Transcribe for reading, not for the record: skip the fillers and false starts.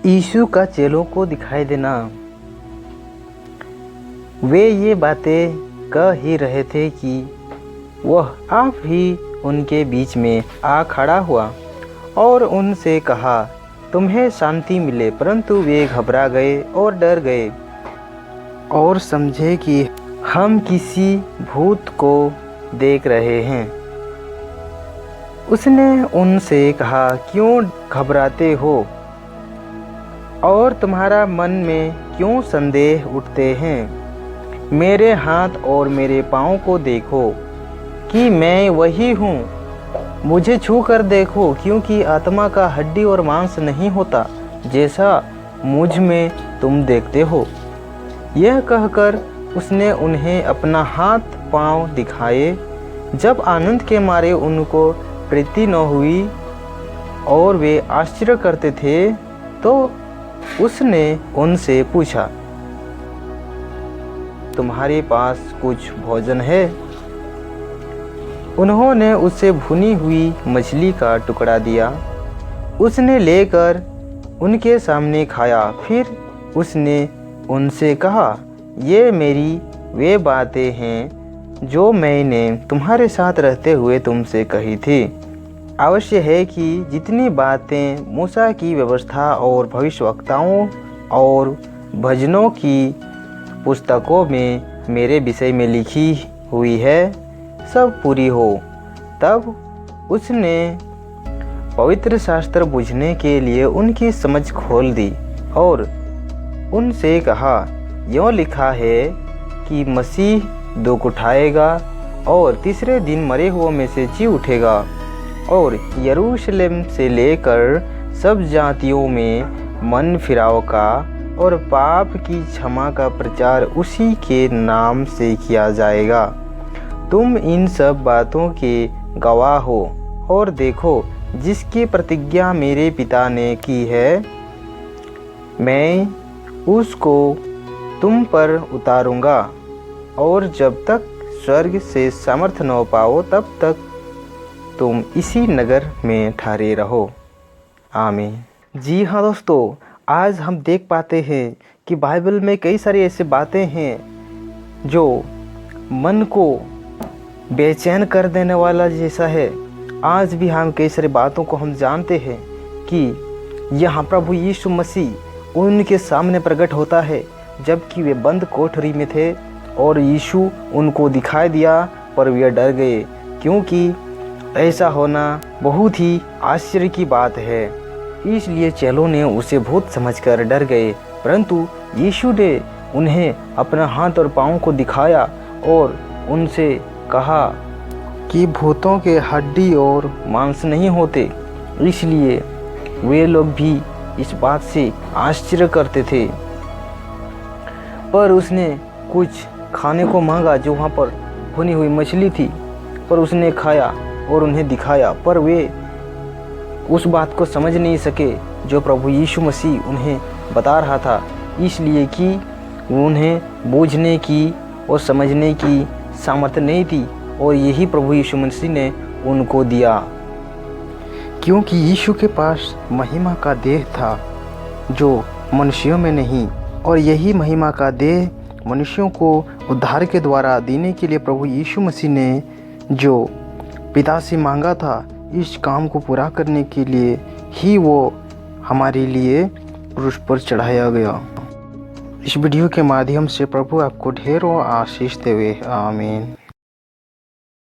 यीशु का चेलों को दिखाई देना। वे ये बातें कह ही रहे थे कि वह आप ही उनके बीच में आ खड़ा हुआ और उनसे कहा, तुम्हें शांति मिले। परंतु वे घबरा गए और डर गए और समझे कि हम किसी भूत को देख रहे हैं। उसने उनसे कहा, क्यों घबराते हो और तुम्हारा मन में क्यों संदेह उठते हैं? मेरे हाथ और मेरे पाँव को देखो कि मैं वही हूँ। मुझे छू कर देखो, क्योंकि आत्मा का हड्डी और मांस नहीं होता, जैसा मुझ में तुम देखते हो। यह कहकर उसने उन्हें अपना हाथ पाँव दिखाए। जब आनंद के मारे उनको प्रीति न हुई और वे आश्चर्य करते थे, तो उसने उनसे पूछा, तुम्हारे पास कुछ भोजन है? उन्होंने उसे भुनी हुई मछली का टुकड़ा दिया। उसने लेकर उनके सामने खाया। फिर उसने उनसे कहा, ये मेरी वे बातें हैं जो मैंने तुम्हारे साथ रहते हुए तुमसे कही थी। अवश्य है कि जितनी बातें मूसा की व्यवस्था और भविष्यवक्ताओं और भजनों की पुस्तकों में मेरे विषय में लिखी हुई है, सब पूरी हो। तब उसने पवित्र शास्त्र बुझने के लिए उनकी समझ खोल दी और उनसे कहा, यों लिखा है कि मसीह दुख उठाएगा और तीसरे दिन मरे हुओं में से जी उठेगा और यरूशलेम से लेकर सब जातियों में मन फिराव का और पाप की क्षमा का प्रचार उसी के नाम से किया जाएगा। तुम इन सब बातों के गवाह हो। और देखो, जिसकी प्रतिज्ञा मेरे पिता ने की है, मैं उसको तुम पर उतारूंगा, और जब तक स्वर्ग से सामर्थ्य न पाओ तब तक तुम इसी नगर में ठहरे रहो। आमीन। जी हाँ दोस्तों, आज हम देख पाते हैं कि बाइबल में कई सारी ऐसी बातें हैं जो मन को बेचैन कर देने वाला जैसा है। आज भी हम कई सारी बातों को हम जानते हैं कि यहाँ प्रभु यीशु मसीह उनके सामने प्रकट होता है, जबकि वे बंद कोठरी में थे और यीशु उनको दिखाई दिया, पर वे डर गए, क्योंकि ऐसा होना बहुत ही आश्चर्य की बात है। इसलिए चेलों ने उसे भूत समझकर डर गए, परंतु यीशु ने उन्हें अपना हाथ और पाँव को दिखाया और उनसे कहा कि भूतों के हड्डी और मांस नहीं होते। इसलिए वे लोग भी इस बात से आश्चर्य करते थे। पर उसने कुछ खाने को मांगा जो वहाँ पर भुनी हुई मछली थी, पर उसने खाया और उन्हें दिखाया, पर वे उस बात को समझ नहीं सके जो प्रभु यीशु मसीह उन्हें बता रहा था, इसलिए कि उन्हें बूझने की और समझने की सामर्थ्य नहीं थी, और यही प्रभु यीशु मसीह ने उनको दिया। क्योंकि यीशु के पास महिमा का देह था जो मनुष्यों में नहीं, और यही महिमा का देह मनुष्यों को उद्धार के द्वारा देने के लिए प्रभु यीशु मसीह ने जो पिता से मांगा था, इस काम को पूरा करने के लिए ही वो हमारे लिए क्रूस पर चढ़ाया गया। इस वीडियो के माध्यम से प्रभु आपको ढेरों आशीष देवे। आमीन।